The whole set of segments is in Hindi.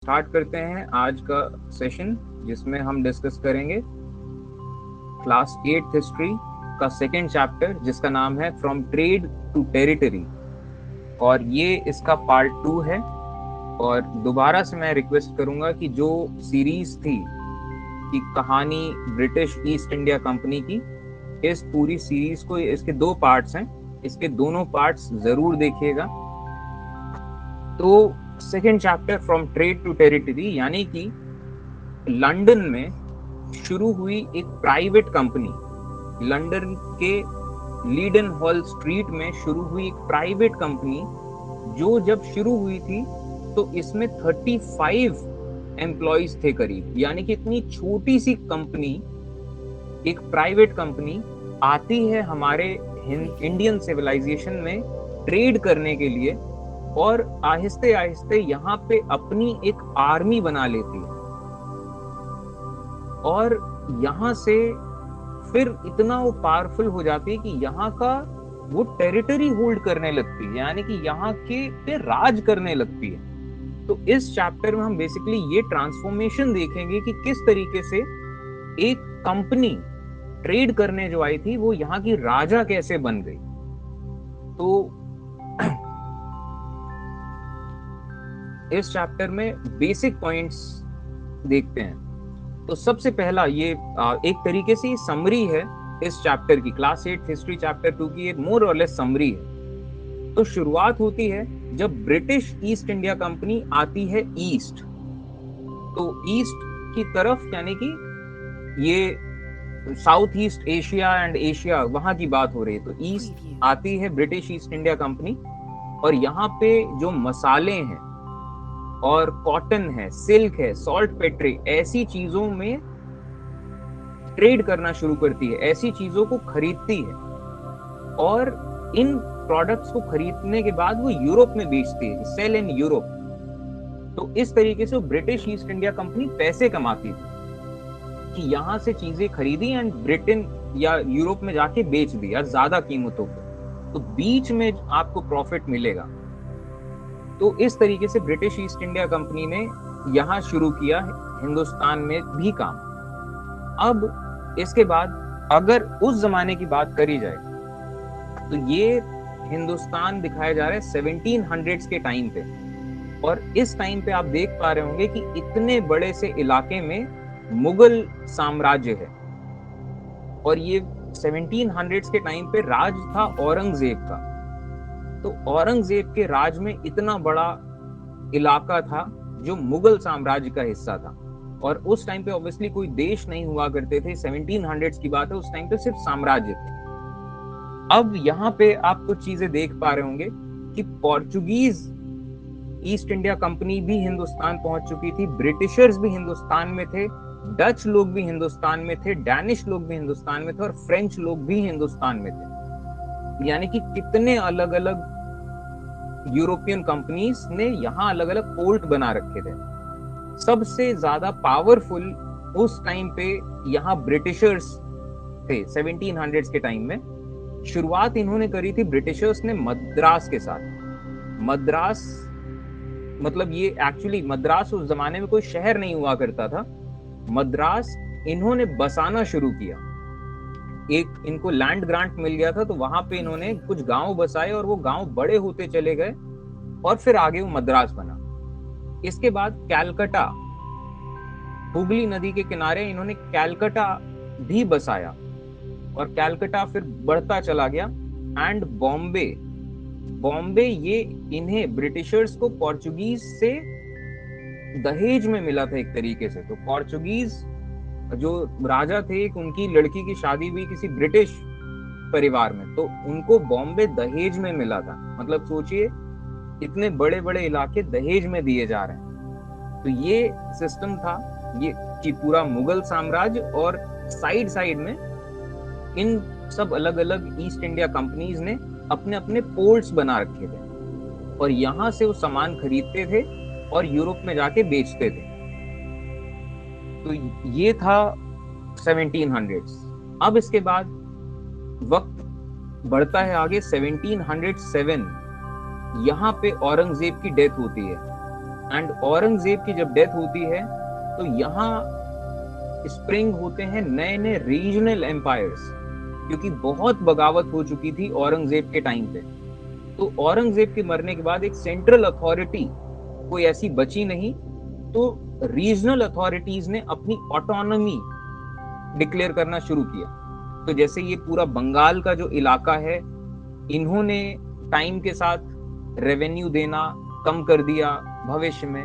स्टार्ट करते हैं आज का सेशन, जिसमें हम डिस्कस करेंगे क्लास 8th हिस्ट्री का सेकेंड चैप्टर, जिसका नाम है फ्रॉम ट्रेड टू टेरिटरी। और ये इसका पार्ट 2 है। और दोबारा से मैं रिक्वेस्ट करूंगा कि जो सीरीज थी कि कहानी ब्रिटिश ईस्ट इंडिया कंपनी की, इस पूरी सीरीज को, इसके 2 पार्ट्स हैं, इसके दोनों पार्ट्स जरूर देखिएगा। तो second chapter from trade to territory, यानी कि लंदन में शुरू हुई एक प्राइवेट कंपनी, लंदन के लीडन हॉल स्ट्रीट में शुरू हुई एक प्राइवेट कंपनी, जो जब शुरू हुई थी तो इसमें 35 एम्प्लॉइज थे करीब। यानी कि इतनी छोटी सी कंपनी, एक प्राइवेट कंपनी आती है हमारे इंडियन सिविलाइजेशन में ट्रेड करने के लिए, और आहिस्ते आहिस्ते यहाँ पे अपनी एक आर्मी बना लेती है। और यहाँ से फिर इतना वो पावरफुल हो जाती है कि यहाँ का वो टेरिटरी होल्ड करने लगती है, यानी कि यहाँ के पे राज करने लगती है। तो इस चैप्टर में हम बेसिकली ये ट्रांसफॉर्मेशन देखेंगे कि किस तरीके से एक कंपनी ट्रेड करने जो आई थी वो यहाँ की राजा कैसे बन गई। तो इस चैप्टर में बेसिक पॉइंट्स देखते हैं। तो सबसे पहला ये एक तरीके से समरी है इस चैप्टर की, क्लास 8 हिस्ट्री चैप्टर 2 की एक मोर और लेस समरी है। तो शुरुआत होती है जब ब्रिटिश ईस्ट इंडिया कंपनी आती है ईस्ट। तो ईस्ट की तरफ, यानी कि ये south east Asia and Asia, वहां की बात हो रही है। तो ईस्ट आती है ब्रिटिश ईस्ट इंडिया कंपनी, और यहाँ पे जो मसाले हैं और कॉटन है, सिल्क है, सॉल्ट पेट्री, ऐसी चीजों में ट्रेड करना शुरू करती है, ऐसी चीजों को खरीदती है। और इन प्रोडक्ट्स को खरीदने के बाद वो यूरोप में बेचती है, सेल इन यूरोप। तो इस तरीके से ब्रिटिश ईस्ट इंडिया कंपनी पैसे कमाती थी कि यहाँ से चीजें खरीदी एंड ब्रिटेन या यूरोप में जाके बेच दी यार ज्यादा कीमतों पर, तो बीच में आपको प्रॉफिट मिलेगा। तो इस तरीके से ब्रिटिश ईस्ट इंडिया कंपनी ने यहाँ शुरू किया हिंदुस्तान में भी काम। अब इसके बाद अगर उस जमाने की बात करी जाए तो ये हिंदुस्तान दिखाया जा रहा है 1700s के टाइम पे। और इस टाइम पे आप देख पा रहे होंगे कि इतने बड़े से इलाके में मुगल साम्राज्य है। और ये 1700s के टाइम पे राज था औरंगजेब का। तो औरंगजेब के राज में इतना बड़ा इलाका था जो मुगल साम्राज्य का हिस्सा था। और उस टाइम पे ऑब्वियसली कोई देश नहीं हुआ करते थे, 1700s की बात है, उस टाइम पे सिर्फ साम्राज्य थे। अब यहाँ पे आप कुछ चीजें देख पा रहे होंगे कि पोर्चुगीज ईस्ट इंडिया कंपनी भी हिंदुस्तान पहुंच चुकी थी, ब्रिटिशर्स भी हिंदुस्तान में थे, डच लोग भी हिंदुस्तान में थे, डैनिश लोग भी हिंदुस्तान में थे, और फ्रेंच लोग भी हिंदुस्तान में थे। यानी कि कितने अलग अलग यूरोपियन कंपनीज ने यहाँ अलग अलग पोर्ट बना रखे थे। सबसे ज्यादा पावरफुल उस टाइम पे यहाँ ब्रिटिशर्स थे 1700s के टाइम में। शुरुआत इन्होंने करी थी ब्रिटिशर्स ने मद्रास के साथ। मद्रास मतलब ये एक्चुअली मद्रास उस जमाने में कोई शहर नहीं हुआ करता था। मद्रास इन्होंने बसाना शुरू किया, एक इनको लैंड ग्रांट मिल गया था, तो वहां पे इन्होंने कुछ गांव बसाए और वो गांव बड़े होते चले गए और फिर आगे वो मद्रास बना। इसके बाद कैलकटा, हुगली नदी के किनारे इन्होंने कैलकटा भी बसाया, और कैलकटा फिर बढ़ता चला गया। एंड बॉम्बे ये इन्हें ब्रिटिशर्स को पोर्चुगीज से दहेज में मिला था एक तरीके से। तो पोर्चुगीज जो राजा थे, उनकी लड़की की शादी हुई किसी ब्रिटिश परिवार में, तो उनको बॉम्बे दहेज में मिला था। मतलब सोचिए, इतने बड़े बड़े इलाके दहेज में दिए जा रहे हैं। तो ये सिस्टम था ये कि पूरा मुगल साम्राज्य, और साइड साइड में इन सब अलग अलग ईस्ट इंडिया कंपनीज ने अपने अपने पोर्ट्स बना रखे थे, और यहाँ से वो सामान खरीदते थे और यूरोप में जाके बेचते थे। तो ये था 1700s। अब इसके बाद वक्त बढ़ता है आगे 1707। यहाँ पे औरंगजेब की डेथ होती है। एंड औरंगजेब की जब डेथ होती है तो यहाँ स्प्रिंग होते हैं नए नए रीजनल एम्पायर्स, क्योंकि बहुत बगावत हो चुकी थी औरंगजेब के टाइम पे। तो औरंगजेब के मरने के बाद एक सेंट्रल अथॉरिटी कोई ऐसी बची नहीं, तो रीजनल अथॉरिटीज ने अपनी ऑटोनॉमी डिक्लेयर करना शुरू किया। तो जैसे ये पूरा बंगाल का जो इलाका है, इन्होंने टाइम के साथ रेवेन्यू देना कम कर दिया भविष्य में।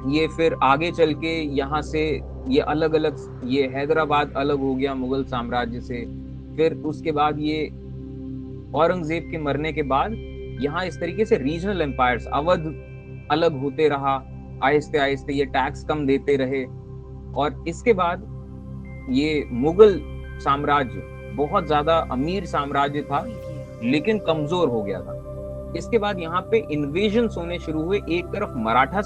ये फिर आगे चल के यहाँ से ये अलग अलग, ये हैदराबाद अलग हो गया मुगल साम्राज्य से। फिर उसके बाद ये औरंगजेब के मरने के बाद यहाँ इस तरीके से रीजनल एम्पायर्स, अवध अलग होते रहा, आहिस्ते आहिस्ते ये टैक्स कम देते रहे। और इसके बाद ये मुगल साम्राज्य बहुत ज्यादा अमीर साम्राज्य था लेकिन कमजोर हो गया था। इसके बाद यहाँ पे इन्वेजन्स होने शुरू हुए। एक तरफ मराठा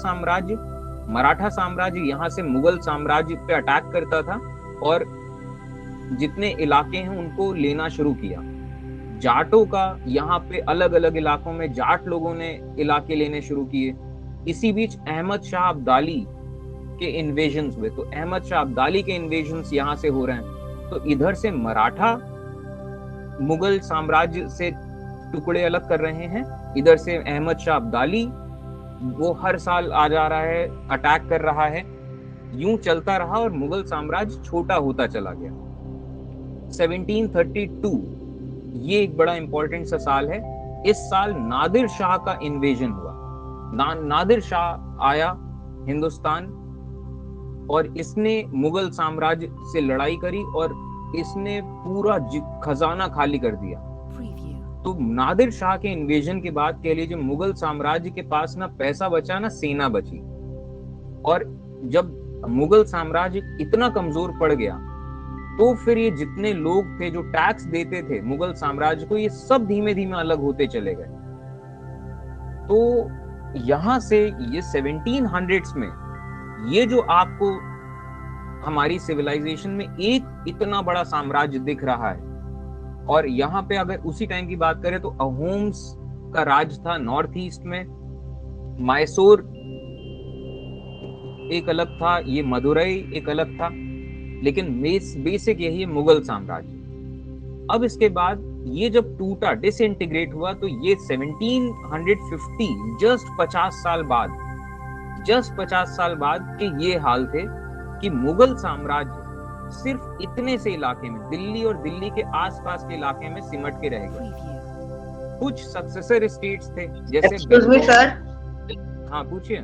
साम्राज्य यहाँ से मुगल साम्राज्य पे अटैक करता था और जितने इलाके हैं उनको लेना शुरू किया। जाटों का यहाँ पे अलग अलग इलाकों में जाट लोगों ने इलाके लेने शुरू किए। इसी बीच अहमद शाह अब्दाली के इन्वेजन्स हुए। तो अहमद शाह अब्दाली के इन्वेजन्स यहाँ से हो रहे हैं। तो इधर से मराठा मुगल साम्राज्य से टुकड़े अलग कर रहे हैं, इधर से अहमद शाह अब्दाली वो हर साल आ जा रहा है, अटैक कर रहा है। यूं चलता रहा और मुगल साम्राज्य छोटा होता चला गया। 1732 ये एक बड़ा इंपॉर्टेंट सा साल है। इस साल नादिर शाह का इन्वेजन हुआ। नादिर शाह आया हिंदुस्तान और इसने मुगल साम्राज्य से लड़ाई करी और इसने पूरा खजाना खाली कर दिया। तो नादिर शाह के इन्वेजन के बाद कह लीजिए मुगल साम्राज्य के पास ना पैसा बचा ना सेना बची। और जब मुगल साम्राज्य इतना कमजोर पड़ गया तो फिर ये जितने लोग थे जो टैक्स देते थे मुगल साम्राज्य को, ये सब धीमे धीमे अलग होते चले गए। तो यहां से ये 1700s में ये जो आपको हमारी सिविलाइजेशन में एक इतना बड़ा साम्राज्य दिख रहा है। और यहाँ पे अगर उसी टाइम की बात करें तो अहोम्स का राज था नॉर्थ ईस्ट में, मैसूर एक अलग था, ये मदुरई एक अलग था, लेकिन बेसिक यही है मुगल साम्राज्य। अब इसके बाद ये जब टूटा, डिसइंटीग्रेट हुआ, तो ये 1750 जस्ट 50 साल बाद के ये हाल थे कि मुगल साम्राज्य सिर्फ इतने से इलाके में, दिल्ली और दिल्ली के आसपास के इलाके में सिमट के रह गए। कुछ सक्सेसर स्टेट्स थे जैसे सर। हाँ पूछिए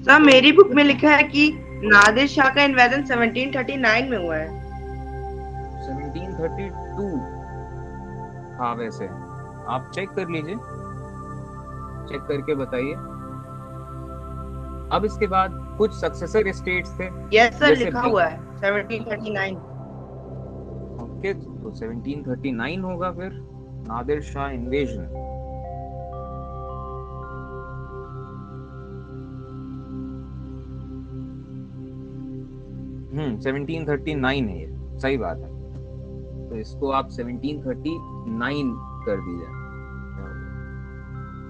सर। मेरी बुक में लिखा है कि नादिर शाह का इन्वेजन 1739 में हुआ है। 1732 हाँ, वैसे आप चेक कर लीजिए, चेक करके बताइए। अब इसके बाद कुछ सक्सेसर स्टेट्स थे। यस सर, लिखा हुआ है 1739। ओके, तो 1739 होगा फिर नादिर शाह इन्वेजन। हम्म, 1739 है ये, सही बात है। तो इसको आप 1739 कर दीजिए,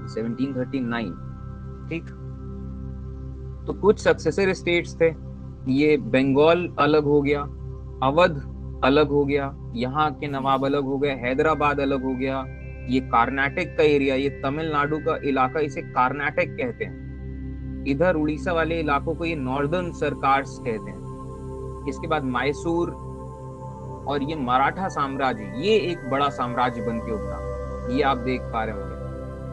1739, ठीक। तो कुछ सक्सेसर स्टेट्स थे, ये बंगाल अलग हो गया, अवध अलग हो गया, यहाँ के नवाब अलग हो गए, हैदराबाद अलग हो गया, ये कर्नाटक का एरिया, ये तमिलनाडु का इलाका, इसे कर्नाटक कहते हैं। इधर उड़ीसा वाले इलाकों को ये नॉर्दर्न सरकार्स कहते हैं। इसके बाद मैसूर और ये मराठा साम्राज्य, ये एक बड़ा साम्राज्य बन के उभरा, ये आप देख पा रहे होंगे।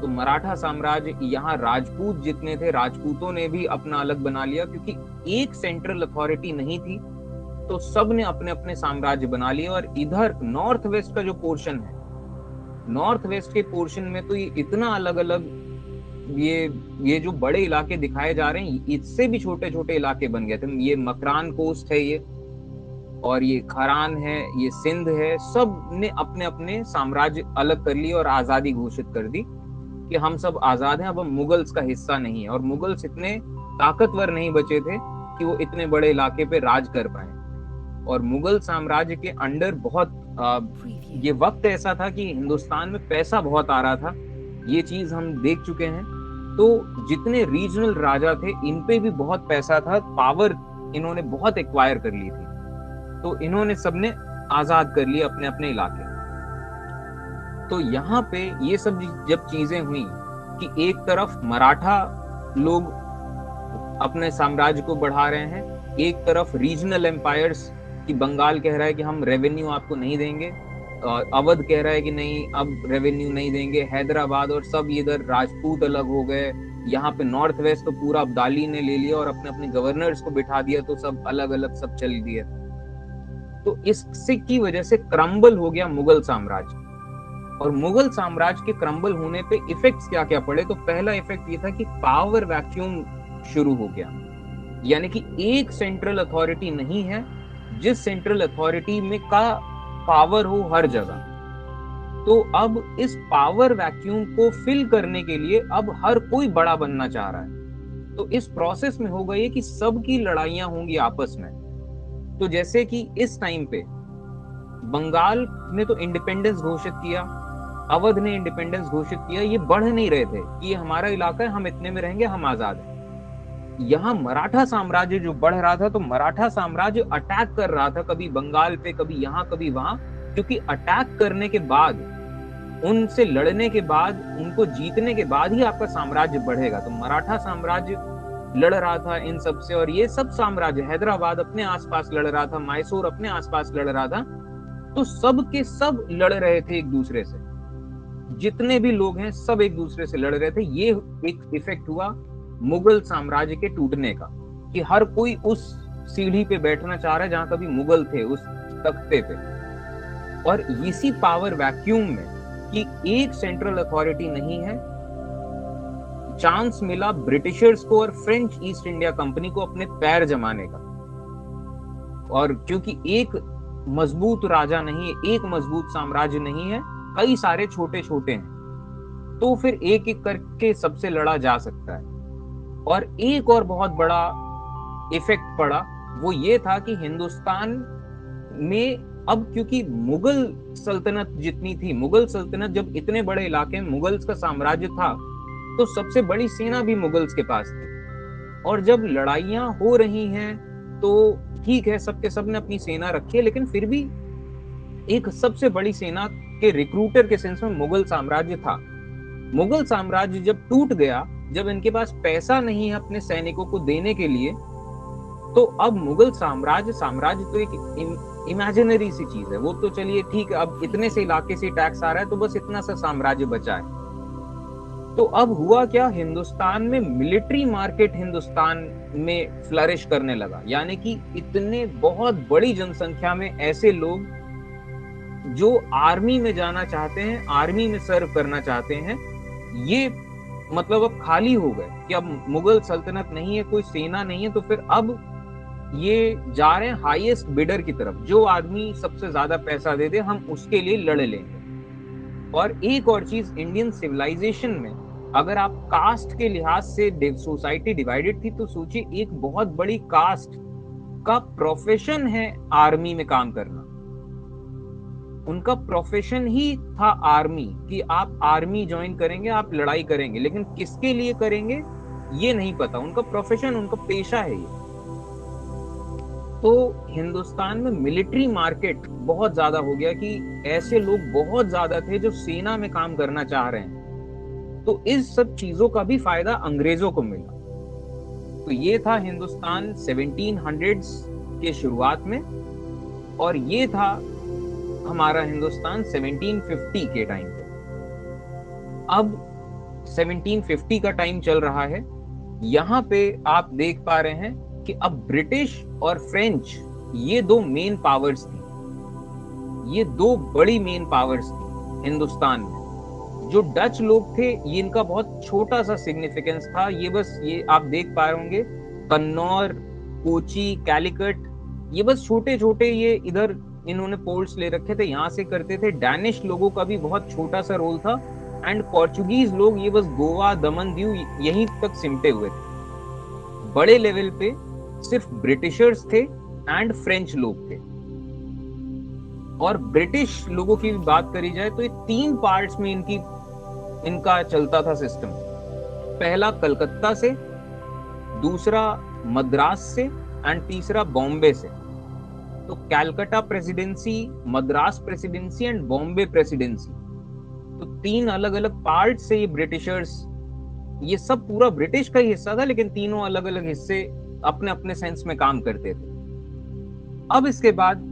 तो मराठा साम्राज्य, यहाँ राजपूत जितने थे, राजपूतों ने भी अपना अलग बना लिया, क्योंकि एक सेंट्रल अथॉरिटी नहीं थी, तो सब ने अपने अपने साम्राज्य बना लिए। और इधर नॉर्थ वेस्ट का जो पोर्शन है, नॉर्थ वेस्ट के पोर्शन में तो ये इतना अलग अलग, ये जो बड़े इलाके दिखाए जा रहे हैं, इससे भी छोटे छोटे इलाके बन गए थे। ये मकरान कोस्ट है ये, और ये खरान है, ये सिंध है, सब ने अपने अपने साम्राज्य अलग कर लिए और आजादी घोषित कर दी कि हम सब आजाद हैं, अब हम मुगल्स का हिस्सा नहीं है। और मुगल्स इतने ताकतवर नहीं बचे थे कि वो इतने बड़े इलाके पे राज कर पाए। और मुगल साम्राज्य के अंडर बहुत ये वक्त ऐसा था कि हिंदुस्तान में पैसा बहुत आ रहा था, ये चीज हम देख चुके हैं। तो जितने रीजनल राजा थे इन पे भी बहुत पैसा था, पावर इन्होंने बहुत एक्वायर कर ली थी, तो इन्होंने सबने आजाद कर लिए अपने अपने इलाके। तो यहाँ पे ये सब जब चीजें हुई कि एक तरफ मराठा लोग अपने साम्राज्य को बढ़ा रहे हैं, एक तरफ रीजनल एम्पायर्स कि बंगाल कह रहा है कि हम रेवेन्यू आपको नहीं देंगे, अवध कह रहा है कि नहीं अब रेवेन्यू नहीं देंगे, हैदराबाद और सब इधर राजपूत अलग हो गए, यहाँ पे नॉर्थ वेस्ट तो पूरा अब्दाली ने ले लिया और अपने अपने गवर्नर्स को बिठा दिया, तो सब अलग अलग सब चल दिया। तो इससे की वजह से क्रम्बल हो गया मुगल साम्राज्य। और मुगल साम्राज्य के क्रम्बल होने पे इफेक्ट्स क्या क्या पड़े, तो पहला इफेक्ट ये था कि पावर वैक्यूम शुरू हो गया, यानी कि एक सेंट्रल अथॉरिटी नहीं है जिस सेंट्रल अथॉरिटी में का पावर हो हर जगह। तो अब इस पावर वैक्यूम को फिल करने के लिए अब हर कोई बड़ा बनना चाह रहा है। तो इस प्रोसेस में होगा ये कि सबकी लड़ाइयां होंगी आपस में। तो जैसे कि इस टाइम पे बंगाल ने तो इंडिपेंडेंस घोषित किया, अवध ने इंडिपेंडेंस घोषित किया, ये बढ़ नहीं रहे थे कि ये हमारा इलाका है, हम इतने में रहेंगे, हम आजाद हैं। यहाँ मराठा साम्राज्य जो बढ़ रहा था, तो मराठा साम्राज्य अटैक कर रहा था, कभी बंगाल पे, कभी यहाँ कभी वहां, क्योंकि अटैक करने के बाद, उनसे लड़ने के बाद, उनको जीतने के बाद ही आपका साम्राज्य बढ़ेगा। तो मराठा साम्राज्य लड़ रहा था इन सब से, और ये सब साम्राज्य, हैदराबाद अपने आसपास लड़ रहा था, मैसूर अपने आसपास लड़ रहा था, तो सब के सब लड़ रहे थे एक दूसरे से, जितने भी लोग हैं सब एक दूसरे से लड़ रहे थे। ये एक इफेक्ट हुआ मुगल साम्राज्य के टूटने का, कि हर कोई उस सीढ़ी पे बैठना चाह रहा है जहां कभी मुगल थे, उस तख्ते पे। और इसी पावर वैक्यूम में कि एक सेंट्रल अथॉरिटी नहीं है, चांस मिला ब्रिटिशर्स को और फ्रेंच ईस्ट इंडिया कंपनी को अपने पैर जमाने का। और क्योंकि एक मजबूत राजा नहीं है, एक मजबूत साम्राज्य नहीं है, कई सारे छोटे छोटे हैं, तो फिर एक एक करके सबसे लड़ा जा सकता है। और एक और बहुत बड़ा इफेक्ट पड़ा, वो ये था कि हिंदुस्तान में अब क्योंकि मुगल सल्तनत जितनी थी, मुगल सल्तनत जब इतने बड़े इलाके में मुगल्स का साम्राज्य था, तो सबसे बड़ी सेना भी मुगल्स के पास थी। और जब लड़ाइयां हो रही हैं तो ठीक है, सबके सब ने अपनी सेना रखी है, लेकिन फिर भी एक सबसे बड़ी सेना के रिक्रूटर के सेंस में मुगल साम्राज्य था। मुगल साम्राज्य जब टूट गया, जब इनके पास पैसा नहीं है अपने सैनिकों को देने के लिए, तो अब मुगल साम्राज्य तो एक इमेजिनरी सी चीज है, वो तो चलिए ठीक है, अब इतने से इलाके से टैक्स आ रहा है तो बस इतना सा साम्राज्य बचा है। तो अब हुआ क्या, हिंदुस्तान में मिलिट्री मार्केट हिंदुस्तान में फ्लरिश करने लगा, यानी कि इतने बहुत बड़ी जनसंख्या में ऐसे लोग जो आर्मी में जाना चाहते हैं, आर्मी में सर्व करना चाहते हैं, ये मतलब अब खाली हो गए कि अब मुगल सल्तनत नहीं है, कोई सेना नहीं है, तो फिर अब ये जा रहे हैं हाईएस्ट बिडर की तरफ, जो आदमी सबसे ज्यादा पैसा दे दे हम उसके लिए लड़ लेंगे। और एक और चीज, इंडियन सिविलाइजेशन में अगर आप कास्ट के लिहाज से सोसाइटी डिवाइडेड थी, तो सोचिए एक बहुत बड़ी कास्ट का प्रोफेशन है आर्मी में काम करना, उनका प्रोफेशन ही था आर्मी, कि आप आर्मी ज्वाइन करेंगे, आप लड़ाई करेंगे, लेकिन किसके लिए करेंगे ये नहीं पता, उनका प्रोफेशन, उनका पेशा है ये। तो हिंदुस्तान में मिलिट्री मार्केट बहुत ज्यादा हो गया कि ऐसे लोग बहुत ज्यादा थे जो सेना में काम करना चाह रहे हैं। तो इस सब चीजों का भी फायदा अंग्रेजों को मिला। तो ये था हिंदुस्तान 1700s के शुरुआत में, और ये था हमारा हिंदुस्तान 1750 के टाइम पे। अब 1750 का टाइम चल रहा है, यहाँ पे आप देख पा रहे हैं कि अब ब्रिटिश और फ्रेंच ये दो मेन पावर्स थी, ये दो बड़ी मेन पावर्स थी हिंदुस्तान में। जो डच लोग थे, ये इनका बहुत छोटा सा सिग्निफिकेंस था, ये बस ये आप देख पा रहे होंगे, कन्नौर, कोची, कैलिकट, ये बस छोटे छोटे ये इधर इन्होंने पोर्ट्स ले रखे थे, यहाँ से करते थे। डैनिश लोगों का भी बहुत छोटा सा रोल था, एंड पोर्चुगीज लोग ये बस गोवा, दमन, दीव यहीं तक सिमटे हुए थे। बड़े लेवल पे सिर्फ ब्रिटिशर्स थे एंड फ्रेंच लोग थे। और ब्रिटिश लोगों की बात करी जाए तो ये 3 पार्ट्स में इनका चलता था सिस्टम। पहला कलकत्ता से, दूसरा मद्रास से एंड तीसरा बॉम्बे से। तो Calcutta presidency, Madras presidency and Bombay presidency, तो 3 अलग अलग पार्ट से ये ब्रिटिशर्स, ये सब पूरा ब्रिटिश का ही हिस्सा था, लेकिन तीनों अलग अलग हिस्से अपने अपने सेंस में काम करते थे। अब इसके बाद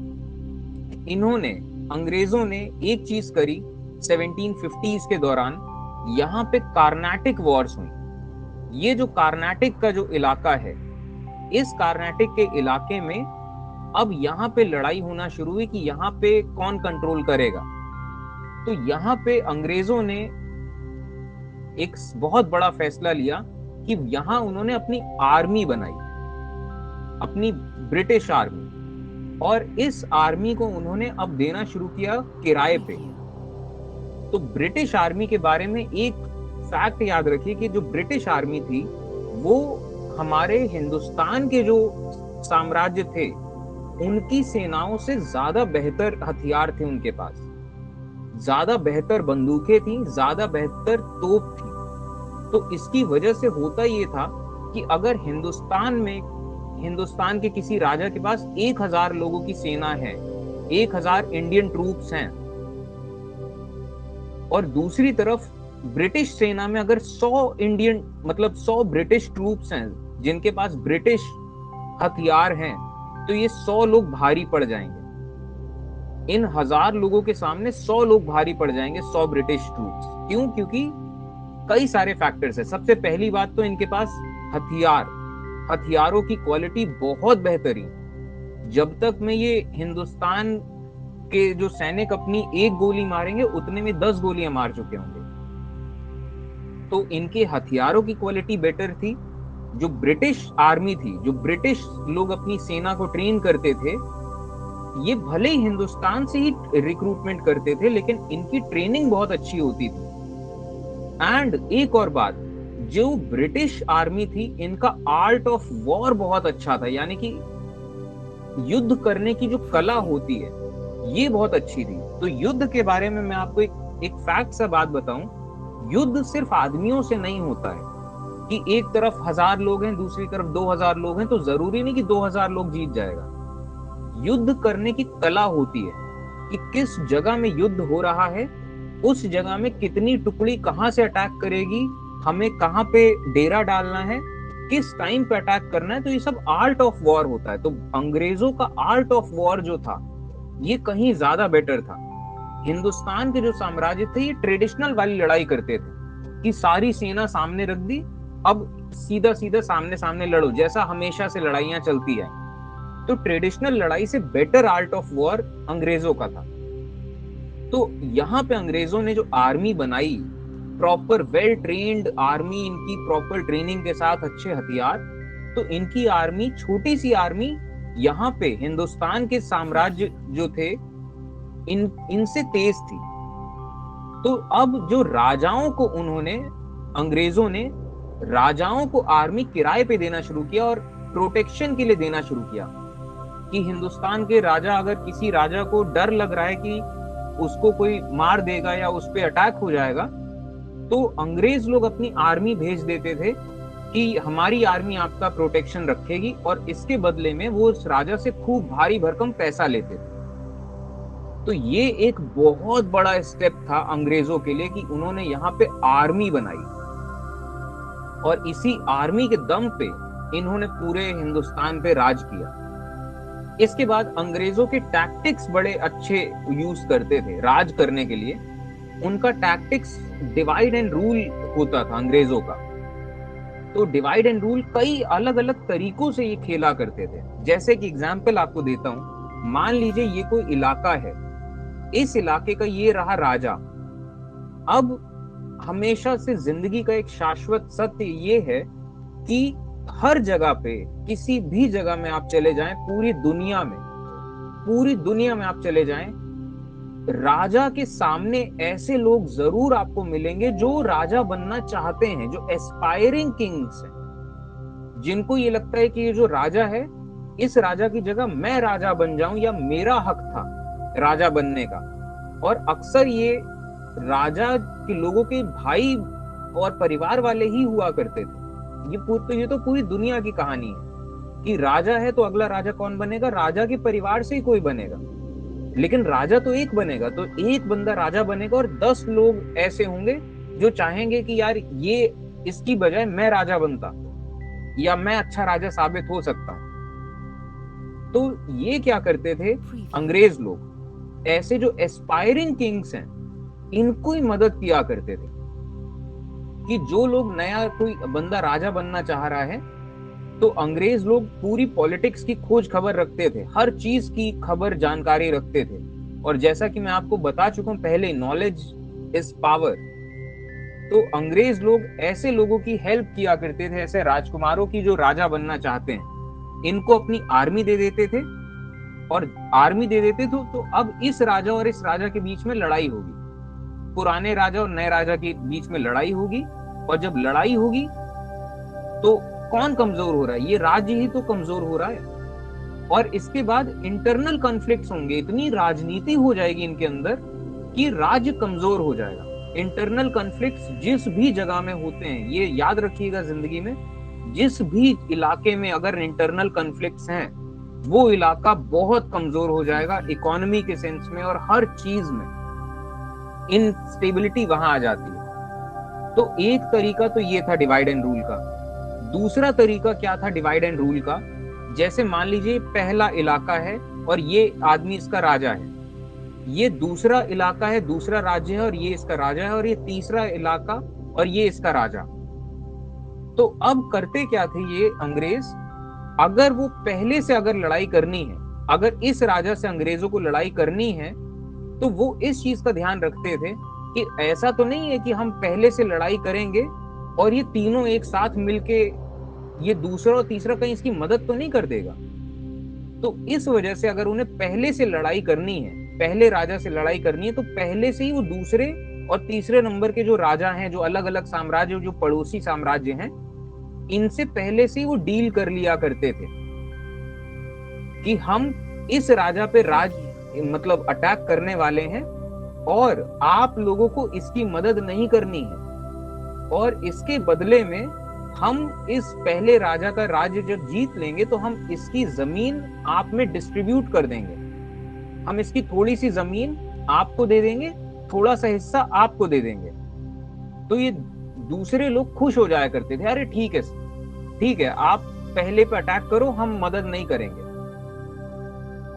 इन्होंने, अंग्रेजों ने एक चीज करी 1750s के दौरान, यहाँ पे कार्नाटिक वॉर्स हुई। ये जो कार्नाटिक का जो इलाका है, इस कार्नाटिक के इलाके में अब यहाँ पे लड़ाई होना शुरू हुई कि यहाँ पे कौन कंट्रोल करेगा। तो यहाँ पे अंग्रेजों ने एक बहुत बड़ा फैसला लिया कि यहाँ उन्होंने अपनी आर्मी बनाई, अपनी ब्रिटिश आर्मी, और इस आर्मी को उन्होंने अब देना शुरू किया किराए पे। तो ब्रिटिश आर्मी के बारे में एक फैक्ट याद रखिए कि जो ब्रिटिश आर्मी थी वो हमारे हिंदुस्तान के जो साम्राज्य थे उनकी सेनाओं से ज्यादा बेहतर हथियार थे उनके पास, ज्यादा बेहतर बंदूकें थी, ज्यादा बेहतर तोप थी। तो इसकी वजह से होता ये था कि अगर हिंदुस्तान के किसी राजा के पास 1000 लोगों की सेना है, 1000 इंडियन ट्रूप्स हैं, और दूसरी तरफ ब्रिटिश सेना में अगर 100 ब्रिटिश ट्रूप्स हैं जिनके पास ब्रिटिश हथियार हैं, तो ये 100 लोग भारी पड़ जाएंगे। इन 1000 लोगों के सामने 100 लोग भारी पड़ जाएंगे, 100 ब्रिटिश ट्रूप्स। क्यों? क्योंकि कई सारे फैक्टर्स है। सबसे पहली बात तो इनके पास हथियारों की क्वालिटी बहुत बेहतरीन। जब तक में ये हिंदुस्तान के जो सैनिक अपनी एक गोली मारेंगे उतने में 10 गोलियां मार चुके होंगे। तो इनके हथियारों की क्वालिटी बेटर थी। जो ब्रिटिश आर्मी थी, जो ब्रिटिश लोग अपनी सेना को ट्रेन करते थे, ये भले ही हिंदुस्तान से ही रिक्रूटमेंट करते थे, लेकिन इनकी ट्रेनिंग बहुत अच्छी होती थी। एंड एक और बात, जो ब्रिटिश आर्मी थी, इनका आर्ट ऑफ वॉर बहुत अच्छा था, यानी कि युद्ध करने की जो कला होती है ये बहुत अच्छी थी। तो युद्ध के बारे में मैं आपको एक फैक्ट सा बात बताऊं, युद्ध सिर्फ आदमियों से नहीं होता है कि एक तरफ 1000 लोग हैं, दूसरी तरफ 2000 लोग हैं, तो जरूरी नहीं कि 2000 लोग जीत जाएगा। युद्ध करने की कला होती है कि किस जगह में युद्ध हो रहा है, उस जगह में कितनी टुकड़ी कहां से अटैक करेगी, हमें कहां पे डेरा डालना है, किस टाइम पे अटैक करना है। तो ये सब आर्ट ऑफ वॉर होता है। तो अंग्रेजों का आर्ट ऑफ वॉर जो था ये कहीं ज्यादा बेटर था। हिंदुस्तान के जो साम्राज्य थे ये ट्रेडिशनल वाली लड़ाई करते थे कि सारी सेना सामने रख दी, अब सीधा सीधा सामने सामने लड़ो, जैसा हमेशा से लड़ाइयां चलती है। तो ट्रेडिशनल लड़ाई से बेटर आर्ट ऑफ वॉर अंग्रेजों का था। तो यहाँ पे अंग्रेजों ने जो आर्मी बनाई, प्रॉपर वेल ट्रेन्ड आर्मी, इनकी प्रॉपर ट्रेनिंग के साथ अच्छे हथियार, तो इनकी आर्मी, छोटी सी आर्मी, यहाँ पे हिंदुस्तान के साम्राज्य जो थे इनसे तेज थी। तो अब जो राजाओं को अंग्रेजों ने राजाओं को आर्मी किराए पे देना शुरू किया और प्रोटेक्शन के लिए देना शुरू किया कि हिंदुस्तान के राजा, अगर किसी राजा को डर लग रहा है कि उसको कोई मार देगा या उस पे अटैक हो जाएगा, तो अंग्रेज लोग अपनी आर्मी भेज देते थे कि हमारी आर्मी आपका प्रोटेक्शन रखेगी, और इसके बदले में वो उस राजा से खूब भारी भरकम पैसा लेते थे। तो ये एक बहुत बड़ा स्टेप था अंग्रेजों के लिए कि उन्होंने यहाँ पे आर्मी बनाई, और इसी आर्मी के दम पे इन्होंने पूरे हिंदुस्तान पे राज किया। इसके बाद अंग्रेजों के टैक्टिक्स बड़े अच्छे यूज करते थे राज करने के लिए। उनका टैक्टिक्स डिवाइड एंड रूल होता था अंग्रेजों का। तो डिवाइड एंड रूल कई अलग अलग तरीकों से ये खेला करते थे। जैसे कि एग्जाम्पल आपको देता हूं, मान लीजिए ये कोई इलाका है, इस इलाके का ये रहा राजा। अब हमेशा से जिंदगी का एक शाश्वत सत्य ये है कि हर जगह पे, किसी भी जगह में आप चले जाएं, पूरी दुनिया में आप चले जाएं, राजा के सामने ऐसे लोग जरूर आपको मिलेंगे जो राजा बनना चाहते हैं, जो एस्पायरिंग किंग्स हैं, जिनको ये लगता है कि ये जो राजा है, इस राजा की जगह मैं राजा बन जाऊं, या मेरा हक था राजा बनने का। और अक्सर ये राजा के लोगों के भाई और परिवार वाले ही हुआ करते थे। ये तो पूरी दुनिया की कहानी है कि राजा है तो अगला राजा कौन बनेगा, राजा के परिवार से ही कोई बनेगा, लेकिन राजा तो एक बनेगा, तो एक बंदा राजा बनेगा और 10 लोग ऐसे होंगे जो चाहेंगे कि यार ये इसकी बजाय मैं राजा बनता या मैं अच्छा राजा साबित हो सकता हूं। तो ये क्या करते थे अंग्रेज लोग, ऐसे जो एस्पायरिंग किंग्स हैं इनको ही मदद किया करते थे कि जो लोग नया कोई बंदा राजा बनना चाह रहा है, तो अंग्रेज लोग पूरी पॉलिटिक्स की खोज खबर रखते थे, हर चीज की खबर जानकारी रखते थे। और जैसा कि मैं आपको बता चुका हूं पहले, नॉलेज इज पावर। तो अंग्रेज लोग ऐसे लोगों की हेल्प किया करते थे, ऐसे राजकुमारों की जो राजा बनना चाहते हैं, इनको अपनी आर्मी दे देते थे। और आर्मी दे देते थे तो अब इस राजा और इस राजा के बीच में लड़ाई होगी, पुराने राजा और नए राजा के बीच में लड़ाई होगी। और जब लड़ाई होगी तो कौन कमजोर हो रहा है, ये राज्य ही तो कमजोर हो रहा है। और इसके बाद इंटरनल कॉन्फ्लिक्ट्स होंगे, इतनी राजनीति हो जाएगी इनके अंदर कि राज्य कमजोर हो जाएगा। इंटरनल कॉन्फ्लिक्ट्स जिस भी जगह में होते हैं, ये याद रखिएगा जिंदगी में, जिस भी इलाके में अगर इंटरनल कॉन्फ्लिक्ट्स हैं वो इलाका बहुत कमजोर हो जाएगा इकोनॉमी के सेंस में और हर चीज में इनस्टेबिलिटी वहां आ जाती है। तो एक तरीका तो ये था डिवाइड एंड रूल का। दूसरा तरीका क्या था डिवाइड एंड रूल का, जैसे मान लीजिए पहला इलाका है और ये आदमी इसका राजा है, ये दूसरा इलाका है, दूसरा राज्य है और ये इसका राजा है, और ये तीसरा इलाका और ये इसका राजा। तो अब करते क्या थे ये अंग्रेज, अगर वो पहले से अगर लड़ाई करनी है, अगर इस राजा से अंग्रेजों को लड़ाई करनी है, तो वो इस चीज का ध्यान रखते थे कि ऐसा तो नहीं है कि हम पहले से लड़ाई करेंगे और ये तीनों एक साथ मिलके ये दूसरा और तीसरा कहीं इसकी मदद तो नहीं कर देगा। तो इस वजह से अगर उन्हें पहले से लड़ाई करनी है, पहले राजा से लड़ाई करनी है, तो पहले से ही वो दूसरे और तीसरे नंबर के जो राजा हैं, जो अलग अलग साम्राज्य, जो पड़ोसी साम्राज्य हैं, इनसे पहले से ही वो डील कर लिया करते थे कि हम इस राजा पे राज मतलब अटैक करने वाले हैं और आप लोगों को इसकी मदद नहीं करनी है, और इसके बदले में हम इस पहले राजा का राज्य जब जीत लेंगे तो हम इसकी जमीन आप में डिस्ट्रीब्यूट कर देंगे, हम इसकी थोड़ी सी जमीन आपको दे देंगे, थोड़ा सा हिस्सा आपको दे देंगे। तो ये दूसरे लोग खुश हो जाया करते थे, अरे ठीक है आप पहले पे अटैक करो, हम मदद नहीं करेंगे।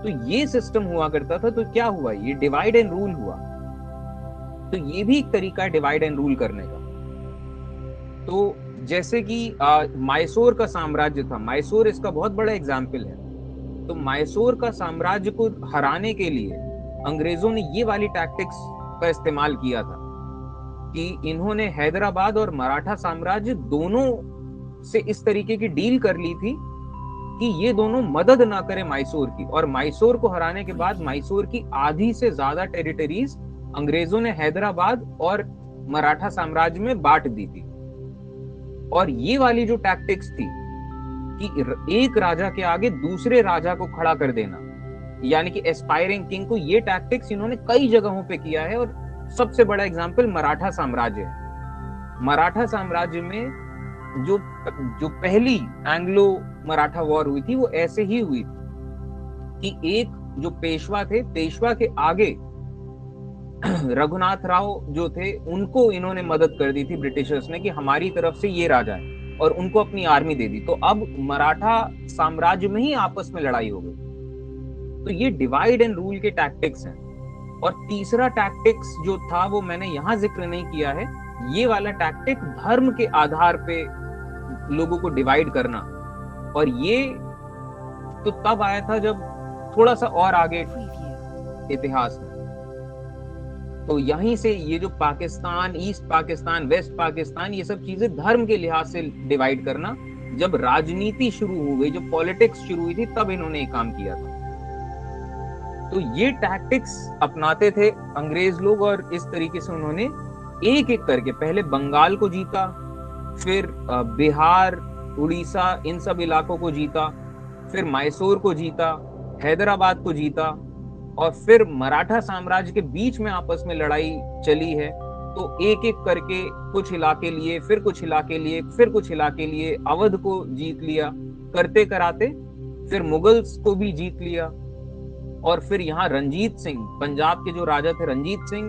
तो ये सिस्टम हुआ करता था। तो क्या हुआ, ये डिवाइड एंड रूल हुआ। तो ये भी एक तरीका है डिवाइड एंड रूल करने का। तो जैसे कि मैसूर का साम्राज्य था, मैसूर इसका बहुत बड़ा एग्जाम्पल है। तो मैसूर का साम्राज्य को हराने के लिए अंग्रेजों ने ये वाली टैक्टिक्स का इस्तेमाल किया था कि इन्होंने हैदराबाद और मराठा साम्राज्य दोनों से इस तरीके की डील कर ली थी कि ये दोनों मदद ना करें मैसूर की, और मैसूर को हराने के बाद मैसूर की आधी से ज्यादा टेरिटरीज अंग्रेजों ने हैदराबाद और मराठा साम्राज्य में बांट दी थी। और ये वाली जो टैक्टिक्स थी कि एक राजा के आगे दूसरे राजा को खड़ा कर देना, यानी कि एस्पायरिंग किंग को, ये टैक्टिक्स इन्होंने कई जगहों पे किया है। और सबसे बड़ा एग्जांपल मराठा साम्राज्य है। मराठा साम्राज्य में जो पहली एंग्लो मराठा वॉर हुई थी वो ऐसे ही हुई थी कि एक जो पेशवा थे, पेशवा के आगे रघुनाथ राव जो थे, उनको इन्होंने मदद कर दी थी ब्रिटिशर्स ने कि हमारी तरफ से ये राजा है, और उनको अपनी आर्मी दे दी। तो अब मराठा साम्राज्य में ही आपस में लड़ाई हो गई। तो ये डिवाइड एंड रूल के टैक्टिक्स हैं। और तीसरा टैक्टिक्स जो था वो मैंने यहां जिक्र नहीं किया है, ये वाला टैक्टिक धर्म के आधार पे लोगों को डिवाइड करना। और ये तो तब आया था जब थोड़ा सा और आगे इतिहास में, तो यहीं से ये जो पाकिस्तान, ईस्ट पाकिस्तान, वेस्ट पाकिस्तान, ये सब चीजें धर्म के लिहाज से डिवाइड करना, जब राजनीति शुरू हो गई, जब पॉलिटिक्स शुरू हुई थी, तब इन्होंने ये काम किया था। तो ये टैक्टिक्स अपनाते थे अंग्रेज लोग, और इस तरीके से उन्होंने एक एक करके पहले बंगाल को जीता, फिर बिहार, उड़ीसा, इन सब इलाकों को जीता, फिर मैसूर को जीता, हैदराबाद को जीता, और फिर मराठा साम्राज्य के बीच में आपस में लड़ाई चली है तो एक एक करके कुछ इलाके लिए, फिर कुछ इलाके लिए, फिर कुछ इलाके लिए, अवध को जीत लिया, करते कराते फिर मुगल्स को भी जीत लिया। और फिर यहाँ रंजीत सिंह, पंजाब के जो राजा थे रंजीत सिंह,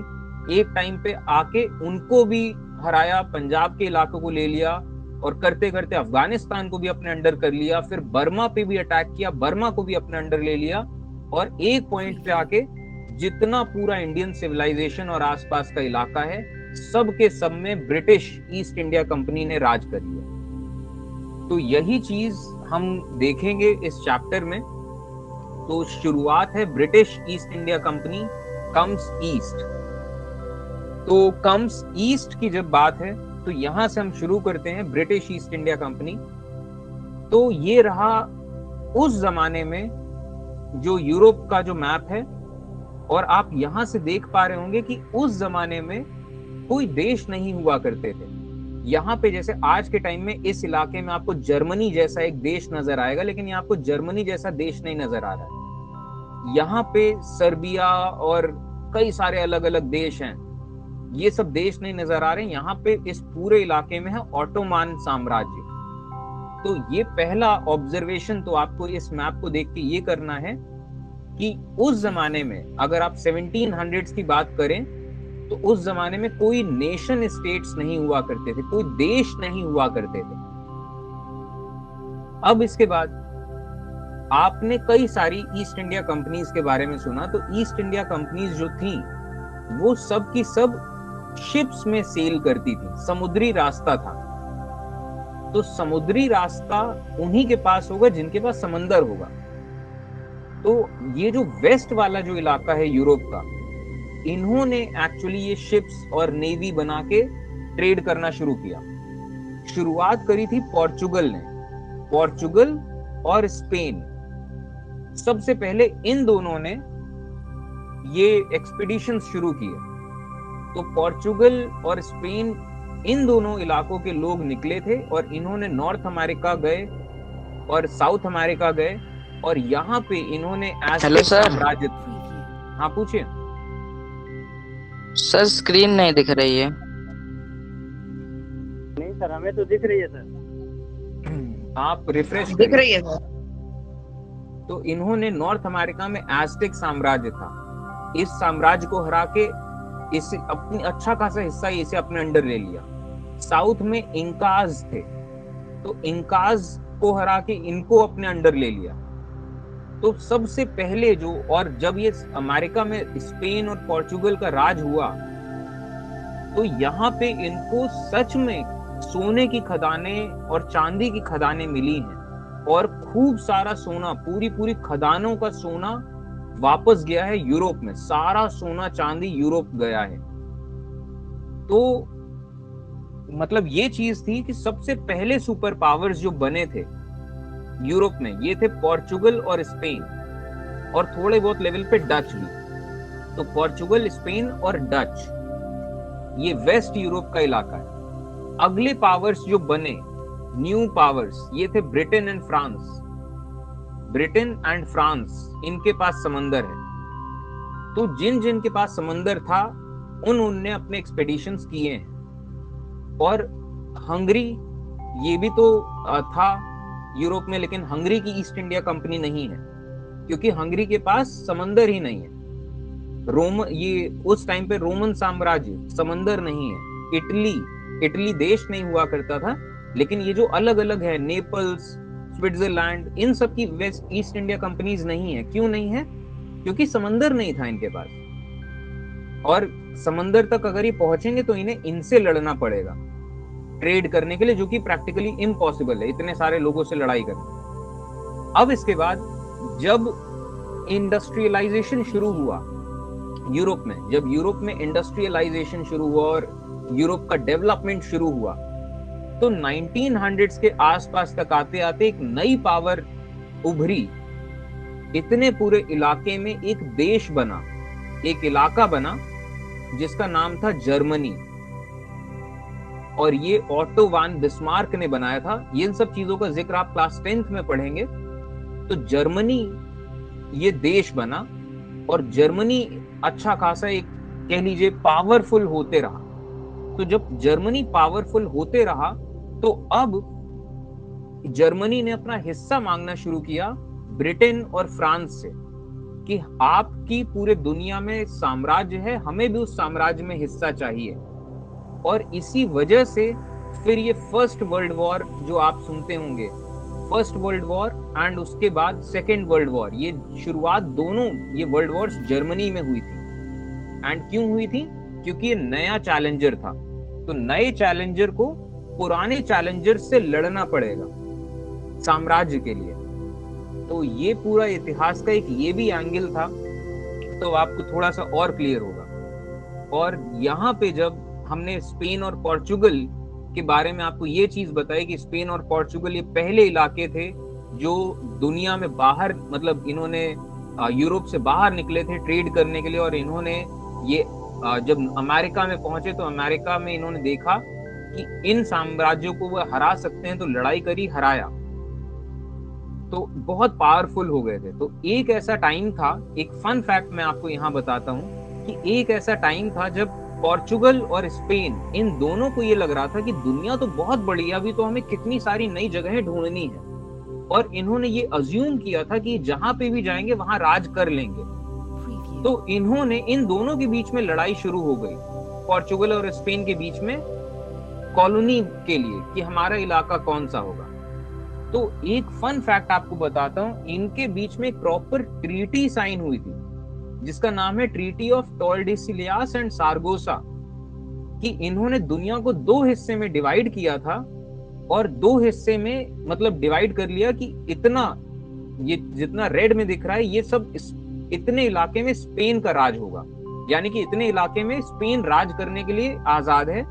एक टाइम पे आके उनको भी हराया, पंजाब के इलाकों को ले लिया, और करते करते अफगानिस्तान को भी अपने अंडर कर लिया, फिर बर्मा पे भी अटैक किया, बर्मा को भी अपने अंडर ले लिया, और एक पॉइंट पे आके जितना पूरा इंडियन सिविलाइजेशन और आसपास का इलाका है सब के सब में ब्रिटिश ईस्ट इंडिया कंपनी ने राज कर लिया। तो यही चीज हम देखेंगे इस चैप्टर में। तो शुरुआत है British east India company comes east. तो कम्स ईस्ट की जब बात है तो यहां से हम शुरू करते हैं ब्रिटिश ईस्ट इंडिया कंपनी। तो ये रहा उस जमाने में जो यूरोप का जो मैप है, और आप यहां से देख पा रहे होंगे कि उस जमाने में कोई देश नहीं हुआ करते थे। यहाँ पे जैसे आज के टाइम में इस इलाके में आपको जर्मनी जैसा एक देश नजर आएगा, लेकिन यहाँ आपको जर्मनी जैसा देश नहीं नजर आ रहा है। यहाँ पे सर्बिया और कई सारे अलग अलग देश हैं, ये सब देश नहीं नजर आ रहे हैं। यहाँ पे इस पूरे इलाके में है ऑटोमान साम्राज्य। तो ये पहला ऑब्जर्वेशन तो आपको इस मैप को देख के ये करना है कि उस जमाने में अगर आप 1700s की बात करें तो उस जमाने में कोई नेशन स्टेट्स नहीं हुआ करते थे, कोई देश नहीं हुआ करते थे। अब इसके बाद आपने कई सारी ईस्ट इंडिया कंपनीज के बारे में सुना। तो ईस्ट इंडिया कंपनीज जो थी वो सब की सब शिप्स में सेल करती थी, समुद्री रास्ता था। तो समुद्री रास्ता उन्हीं के पास होगा जिनके पास समंदर होगा। तो ये जो वेस्ट वाला जो इलाका है यूरोप का, इन्होंने एक्चुअली ये शिप्स और नेवी बना के ट्रेड करना शुरू किया। शुरुआत करी थी पोर्चुगल ने, पोर्चुगल और स्पेन। सबसे पहले इन दोनों ने ये एक्सपीडिशन शुरू किए। तो पोर्चुगल और स्पेन इन दोनों इलाकों के लोग निकले थे, और इन्होंने नॉर्थ अमेरिका गए और साउथ अमेरिका गए, और यहाँ पे इन्होंने हेलो सर। साम्राज्य। हाँ पूछिए सर, स्क्रीन नहीं दिख रही है। नहीं सर, हमें तो दिख रही है सर। आप रिफ्रेश दिख रही है सर। तो इन्होंने नॉर्थ अमेरिका में एज़टेक साम्राज्य था, इस साम्राज्य को हरा के इसे अपनी अच्छा खासा हिस्सा इसे अपने अंडर ले लिया। साउथ में इंकाज थे, तो इंकाज को हरा के इनको अपने अंडर ले लिया। तो सबसे पहले जो, और जब ये अमेरिका में स्पेन और पोर्चुगल का राज हुआ तो यहाँ पे इनको सच में सोने की खदानें और चांदी की खदानें मिली हैं, और खूब सारा सोना, पूरी पूरी खदानों का सोना वापस गया है यूरोप में। सारा सोना चांदी यूरोप गया है। तो मतलब ये चीज थी कि सबसे पहले सुपर पावर्स जो बने थे यूरोप में, ये थे पोर्चुगल और स्पेन, और थोड़े बहुत लेवल पे डच भी। तो पोर्चुगल, स्पेन और डच, ये वेस्ट यूरोप का इलाका है। अगले पावर्स जो बने, न्यू पावर्स, ये थे Britain and France. Britain and France, इनके पास समंदर है। तो जिन जिन के पास समंदर था उनने अपने एक्सपेडिशंस किए हैं। और हंगरी, ये भी तो था यूरोप में, लेकिन हंगरी की ईस्ट इंडिया कंपनी नहीं है, क्योंकि हंगरी के पास समंदर ही नहीं है। ये उस टाइम पे रोमन साम्राज्य, समंदर नहीं है। इटली देश नहीं हुआ करता था, लेकिन ये जो अलग अलग है, नेपल्स, स्विट्जरलैंड, इन सब की वेस्ट ईस्ट इंडिया कंपनीज नहीं है। क्यों नहीं है? क्योंकि समंदर नहीं था इनके पास, और समंदर तक अगर ये पहुंचेंगे तो इन्हें इनसे लड़ना पड़ेगा ट्रेड करने के लिए, जो कि प्रैक्टिकली इम्पॉसिबल है, इतने सारे लोगों से लड़ाई करना। अब इसके बाद जब इंडस्ट्रियलाइजेशन शुरू हुआ यूरोप में, जब यूरोप में इंडस्ट्रियलाइजेशन शुरू हुआ और यूरोप का डेवलपमेंट शुरू हुआ, तो 1900s के आसपास तक आते आते एक नई पावर उभरी। इतने पूरे इलाके में एक देश बना, एक इलाका बना जिसका नाम था जर्मनी, और ये ऑटो वान बिस्मार्क ने बनाया था। ये इन सब चीजों का जिक्र आप क्लास 10th में पढ़ेंगे। तो जर्मनी ये देश बना, और जर्मनी अच्छा खासा एक, कह लीजिए, पावरफुल होते रहा। तो जब जर्मनी पावरफुल होते रहा तो अब जर्मनी ने अपना हिस्सा मांगना शुरू किया ब्रिटेन और फ्रांस से कि आपकी पूरे दुनिया में साम्राज्य है, हमें भी उस साम्राज्य में हिस्सा चाहिए। और इसी वजह से फिर ये फर्स्ट वर्ल्ड वॉर जो आप सुनते होंगे, फर्स्ट वर्ल्ड वॉर एंड उसके बाद सेकेंड वर्ल्ड वॉर, ये शुरुआत दोनों ये वर्ल्ड वॉर्स जर्मनी में हुई थी। एंड क्यों हुई थी? क्योंकि ये नया चैलेंजर था, तो नए चैलेंजर को पुराने चैलेंजर से लड़ना पड़ेगा साम्राज्य के लिए। तो ये पूरा इतिहास का एक ये भी एंगल था, तो आपको थोड़ा सा और क्लियर होगा। और यहाँ पे जब हमने स्पेन और पोर्चुगल के बारे में आपको ये चीज बताई कि स्पेन और पोर्चुगल ये पहले इलाके थे जो दुनिया में बाहर, मतलब इन्होंने यूरोप से बाहर निकले थे ट्रेड करने के लिए, और इन्होंने ये जब अमेरिका में पहुंचे तो अमेरिका में इन्होंने देखा कि इन साम्राज्यों को वो हरा सकते हैं, तो लड़ाई करी, हराया, तो बहुत पावरफुल हो गए थे। तो एक ऐसा टाइम था, एक फन फैक्ट मैं आपको यहाँ बताता हूँ कि एक ऐसा टाइम था जब पोर्चुगल और स्पेन, इन दोनों को ये लग रहा था कि दुनिया तो बहुत बड़ी है, अभी तो हमें कितनी सारी नई जगहें ढूंढनी है, और इन्होंने ये अज्यूम किया था कि जहां पे भी जाएंगे वहां राज कर लेंगे। तो इन्होंने, इन दोनों के बीच में लड़ाई शुरू हो गई, पोर्चुगल और स्पेन के बीच में कॉलोनी के लिए कि हमारा इलाका कौन सा होगा। तो एक फन फैक्ट आपको बताता हूँ, इनके बीच में एक प्रॉपर ट्रीटी साइन हुई थी जिसका नाम है ट्रीटी ऑफ टॉर्डेसिलियास एंड सारगोसा, कि इन्होंने दुनिया को दो हिस्से में डिवाइड किया था, और दो हिस्से में मतलब डिवाइड कर लिया कि इतना, ये जितना रेड में दिख रहा है ये सब इतने इलाके में स्पेन का राज होगा, यानी कि इतने इलाके में स्पेन राज करने के लिए आजाद है,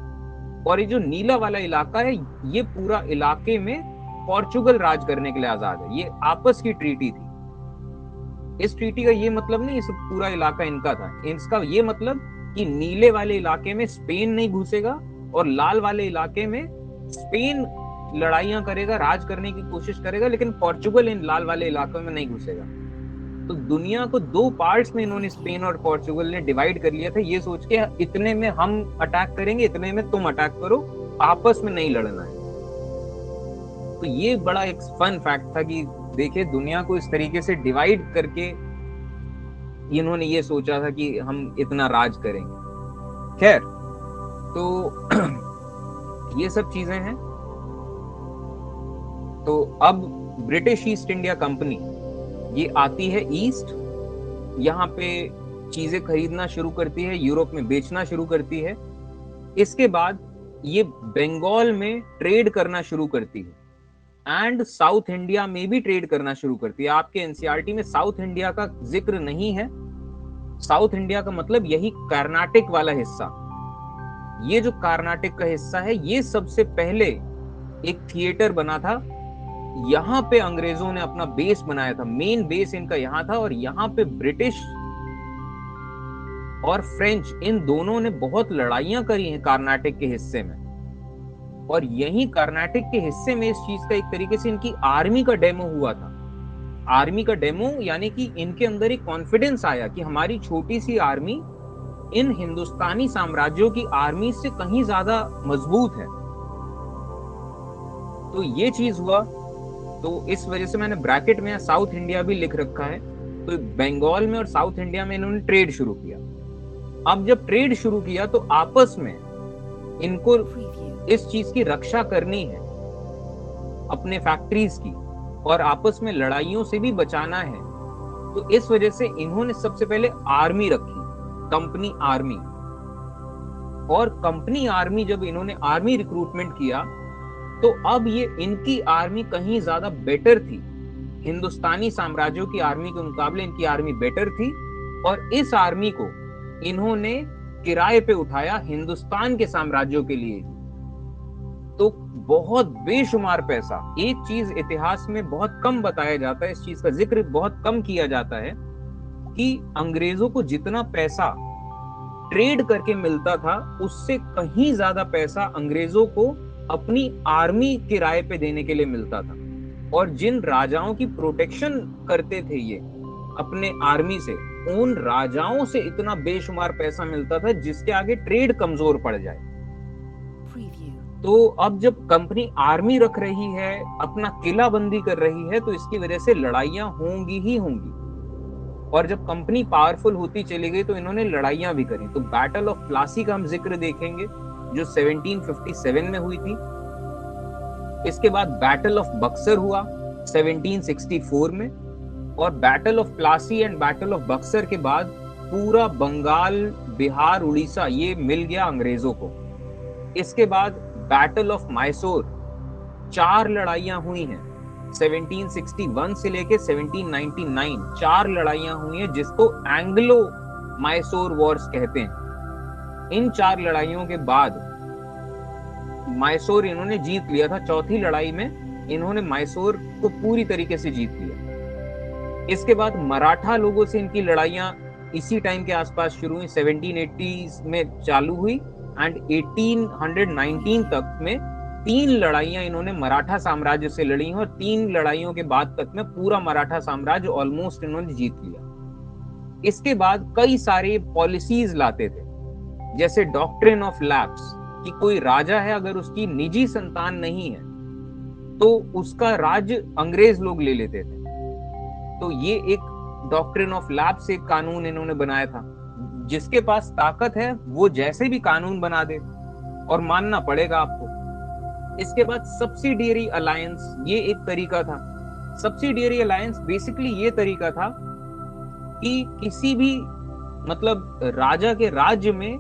और ये जो नीला वाला इलाका है ये पूरा इलाके में पोर्चुगल राज करने के लिए आजाद है। ये आपस की ट्रीटी थी। इस ट्रीटी का ये मतलब नहीं इस पूरा इलाका इनका था, इसका ये मतलब कि नीले वाले इलाके में स्पेन नहीं घुसेगा और लाल वाले इलाके में स्पेन लड़ाइयां करेगा, राज करने की कोशिश करेगा, लेकिन पोर्चुगल इन लाल वाले इलाकों में नहीं घुसेगा। तो दुनिया को दो पार्ट्स में इन्होंने, स्पेन और पोर्चुगल ने डिवाइड कर लिया था, ये सोच के इतने में हम अटैक करेंगे, इतने में तुम अटैक करो, आपस में नहीं लड़ना है। तो ये बड़ा एक फन फैक्ट था कि देखिए दुनिया को इस तरीके से डिवाइड करके इन्होंने ये सोचा था कि हम इतना राज करेंगे। खैर, तो ये सब चीजें हैं। तो अब ब्रिटिश ईस्ट इंडिया कंपनी ये आती है ईस्ट, यहाँ पे चीजें खरीदना शुरू करती है, यूरोप में बेचना शुरू करती है। इसके बाद ये बंगाल में ट्रेड करना शुरू करती है एंड साउथ इंडिया में भी ट्रेड करना शुरू करती है। आपके एनसीईआरटी में साउथ इंडिया का जिक्र नहीं है। साउथ इंडिया का मतलब यही कर्नाटक वाला हिस्सा। ये जो कर्नाटक का हिस्सा है ये सबसे पहले एक थिएटर बना था, यहाँ पे अंग्रेजों ने अपना बेस बनाया था, मेन बेस इनका यहाँ था, और यहाँ पे ब्रिटिश और फ्रेंच इन दोनों ने बहुत लड़ाइयां करी हैं कर्नाटक के हिस्से में। और यही कर्नाटक के हिस्से में इस चीज का एक तरीके से इनकी आर्मी का डेमो हुआ था। आर्मी का डेमो यानी कि इनके अंदर एक कॉन्फिडेंस आया कि हमारी छोटी सी आर्मी इन हिंदुस्तानी साम्राज्यों की आर्मी से कहीं ज्यादा मजबूत है। तो ये चीज हुआ, तो इस वजह से मैंने ब्रैकेट में साउथ इंडिया भी लिख रखा है। तो बंगाल में और साउथ इंडिया में इन्होंने ट्रेड शुरू किया। अब जब ट्रेड शुरू किया तो आपस में इनको इस चीज की रक्षा करनी है, अपने फैक्ट्रीज की, और आपस में लड़ाइयों से भी बचाना है। तो इस वजह से इन्होंने सबसे पहले आर्मी रखी, कंपनी आर्मी। और कंपनी आर्मी जब इन्होंने आर्मी रिक्रूटमेंट किया तो अब ये इनकी आर्मी कहीं ज्यादा बेटर थी, हिंदुस्तानी साम्राज्यों की आर्मी के मुकाबले इनकी आर्मी बेटर थी। और इस आर्मी को इन्होंने किराए पे उठाया हिंदुस्तान के साम्राज्यों के लिए। तो बहुत बेशुमार पैसा, एक चीज इतिहास में बहुत कम बताया जाता है, इस चीज का जिक्र बहुत कम किया जाता है कि अंग्रेजों को जितना पैसा ट्रेड करके मिलता था उससे कहीं ज्यादा पैसा अंग्रेजों को अपनी आर्मी किराए पे देने के लिए मिलता था। और जिन राजाओं की प्रोटेक्शन करते थे ये अपने आर्मी से, उन राजाओं से इतना बेशुमार पैसा मिलता था जिसके आगे ट्रेड कमजोर पड़ जाए। तो अब जब कंपनी आर्मी रख रही है, अपना किला बंदी कर रही है, तो इसकी वजह से लड़ाइयां होंगी ही होंगी। और जब कंपनी पावरफुल होती चली गई तो इन्होंने लड़ाइयां भी करी। तो बैटल ऑफ प्लासी का हम जिक्र देखेंगे जो 1757 में हुई थी। इसके बाद बैटल ऑफ बक्सर हुआ 1764 में, और battle of Plassey and battle of Buxar के बाद पूरा बंगाल, बिहार, उड़ीसा ये मिल गया अंग्रेजों को। इसके बाद बैटल ऑफ मैसूर, 4 लड़ाइयां हुई हैं 1761 से लेके 1799, 4 लड़ाइयां हुई हैं जिसको एंग्लो मैसूर वॉर्स कहते हैं। इन 4 लड़ाइयों के बाद मैसूर इन्होंने जीत लिया था। चौथी लड़ाई में इन्होंने मैसूर को पूरी तरीके से जीत लिया। इसके बाद मराठा लोगों से इनकी लड़ाइयां इसी टाइम के आसपास शुरू हुई, 1780 में चालू हुई एंड 1819 तक में 3 लड़ाइयां इन्होंने मराठा साम्राज्य से लड़ी हैं, और 3 लड़ाइयों के बाद तक में पूरा मराठा साम्राज्य ऑलमोस्ट इन्होंने जीत लिया। इसके बाद कई सारे पॉलिसीज लाते थे, जैसे डॉक्ट्रिन ऑफ लैप्स, कि कोई राजा है अगर उसकी निजी संतान नहीं है तो उसका राज्य अंग्रेज लोग ले लेते थे। तो ये एक डॉक्ट्रिन ऑफ लैप्स एक कानून इन्होंने बनाया था। जिसके पास ताकत है वो जैसे भी कानून बना दे और मानना पड़ेगा आपको। इसके बाद सब्सिडियरी अलायंस, ये एक तरीका था। सब्सिडियरी अलायंस बेसिकली ये तरीका था कि किसी भी मतलब राजा के राज्य में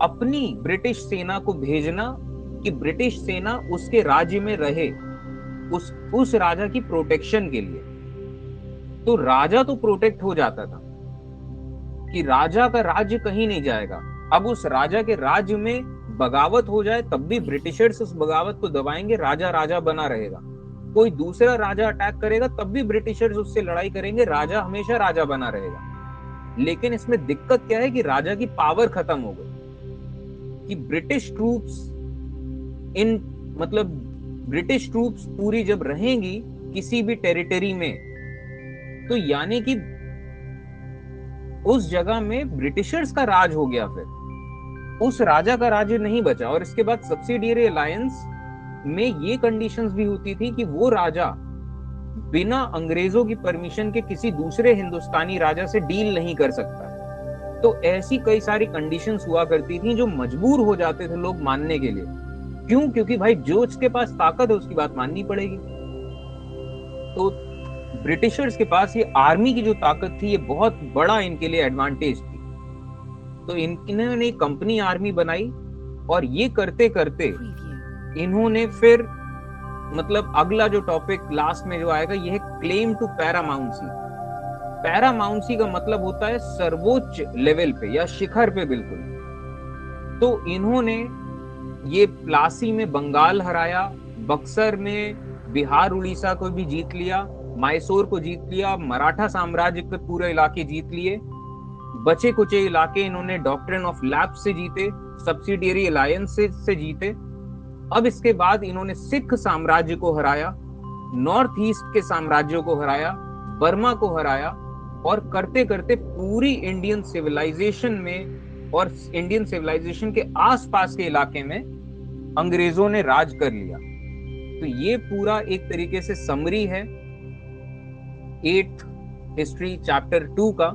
अपनी ब्रिटिश सेना को भेजना कि ब्रिटिश सेना उसके राज्य में रहे, उस राजा की प्रोटेक्शन के लिए। तो राजा तो प्रोटेक्ट हो जाता था कि राजा का राज्य कहीं नहीं जाएगा। अब उस राजा के राज्य में बगावत हो जाए तब भी ब्रिटिशर्स उस बगावत को दबाएंगे, राजा राजा बना रहेगा। कोई दूसरा राजा अटैक करेगा तब भी ब्रिटिशर्स उससे लड़ाई करेंगे, राजा हमेशा राजा बना रहेगा। लेकिन इसमें दिक्कत क्या है कि राजा की पावर खत्म हो गई, कि ब्रिटिश ट्रूप्स पूरी जब रहेंगी किसी भी टेरिटरी में, तो यानी कि उस जगह में ब्रिटिशर्स का राज हो गया, फिर उस राजा का राज्य नहीं बचा। और इसके बाद सब्सिडियरी अलायंस में ये कंडीशंस भी होती थी कि वो राजा बिना अंग्रेजों की परमिशन के किसी दूसरे हिंदुस्तानी राजा से डील नहीं कर सकता। तो ऐसी कई सारी कंडीशंस हुआ करती थी जो मजबूर हो जाते थे लोग मानने के लिए। क्यों? क्योंकि भाई जो उसके पास ताकत है उसकी बात माननी पड़ेगी। तो ब्रिटिशर्स के पास ये आर्मी की जो ताकत थी ये बहुत बड़ा इनके लिए एडवांटेज थी। तो इन्होंने एक कंपनी आर्मी बनाई, और ये करते करते इन्होंने फिर मतलब अगला जो टॉपिक लास्ट में जो आएगा ये है क्लेम टू पैरामाउंसी। पैरामाउंसी का मतलब होता है सर्वोच्च लेवल पे या शिखर पे बिल्कुल। तो इन्होंने ये प्लासी में बंगाल हराया, बक्सर में बिहार उड़ीसा को भी जीत लिया, मैसूर को जीत लिया, मराठा साम्राज्य के पूरे इलाके जीत लिए, बचे कुचे इलाके इन्होंने डॉक्ट्रिन ऑफ लैप्स से जीते, सब्सिडियरी अलायंस से जीते। अब इसके बाद इन्होंने सिख साम्राज्य को हराया, नॉर्थ ईस्ट के साम्राज्यों को हराया, बर्मा को हराया, और करते करते पूरी इंडियन सिविलाइजेशन में और इंडियन सिविलाइजेशन के आसपास के इलाके में अंग्रेजों ने राज कर लिया। तो ये पूरा एक तरीके से समरी है 8th हिस्ट्री चैप्टर 2 का।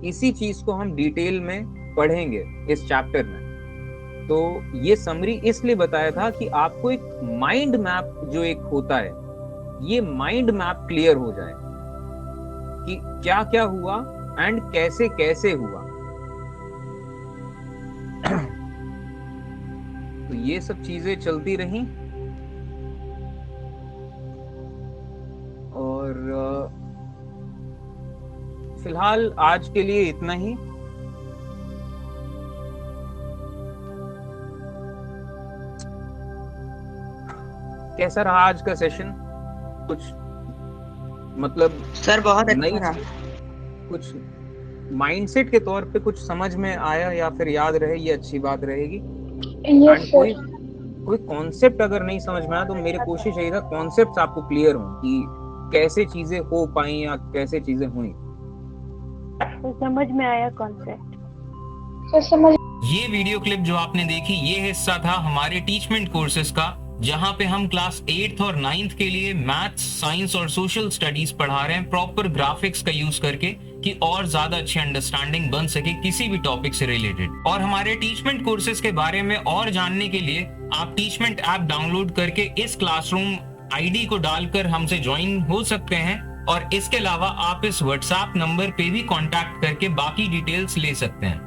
इसी चीज को हम डिटेल में पढ़ेंगे इस चैप्टर में। तो ये समरी इसलिए बताया था कि आपको एक माइंड मैप जो एक होता है, ये माइंड मैप क्लियर हो जाए कि क्या क्या हुआ एंड कैसे कैसे हुआ। तो ये सब चीजें चलती रही, और फिलहाल आज के लिए इतना ही। कैसा रहा आज का सेशन? कुछ मतलब सर बहुत अच्छा नई रहा। कुछ माइंडसेट के तौर पे कुछ समझ में आया या फिर याद रहे, ये अच्छी बात रहेगी। यस कोई सर। कोई कॉन्सेप्ट अगर नहीं समझ में आया तो मेरी कोशिश यही था कॉन्सेप्ट आपको क्लियर हो कि कैसे चीजें हो पाई या कैसे चीजें हुई। तो समझ में आया कॉन्सेप्ट। सर समझ ये वीडियो क्लिप जो आपने देखी ये हिस्सा था हमारे टीचमेंट कोर्सेज का, जहां पे हम क्लास 8th और 9th के लिए मैथ्स, साइंस और सोशल स्टडीज पढ़ा रहे हैं प्रॉपर ग्राफिक्स का यूज करके, कि और ज्यादा अच्छी अंडरस्टैंडिंग बन सके किसी भी टॉपिक से रिलेटेड। और हमारे टीचमेंट कोर्सेज के बारे में और जानने के लिए आप टीचमेंट ऐप डाउनलोड करके इस क्लासरूम आईडी को डालकर हमसे ज्वाइन हो सकते हैं, और इसके अलावा आप इस व्हाट्सएप नंबर पे भी कांटेक्ट करके बाकी डिटेल्स ले सकते हैं।